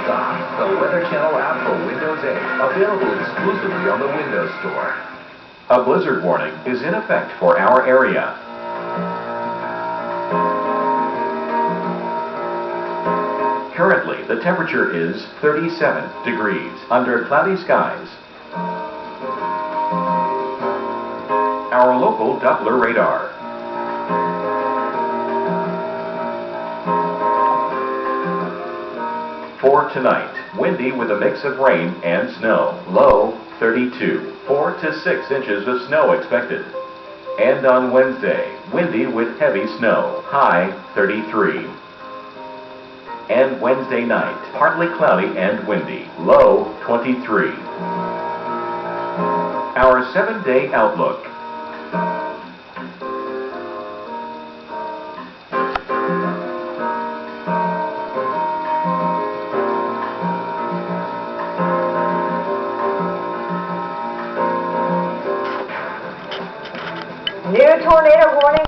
outside. The Weather Channel app for Windows 8, available exclusively on the Windows Store. A blizzard warning is in effect for our area. Currently, the temperature is 37 degrees under cloudy skies. Our local Doppler radar. For tonight, windy with a mix of rain and snow. Low 32. 4 to 6 inches of snow expected. And on Wednesday, windy with heavy snow. High 33. And Wednesday night, partly cloudy and windy. Low 23. Our 7-day outlook. New tornado warning.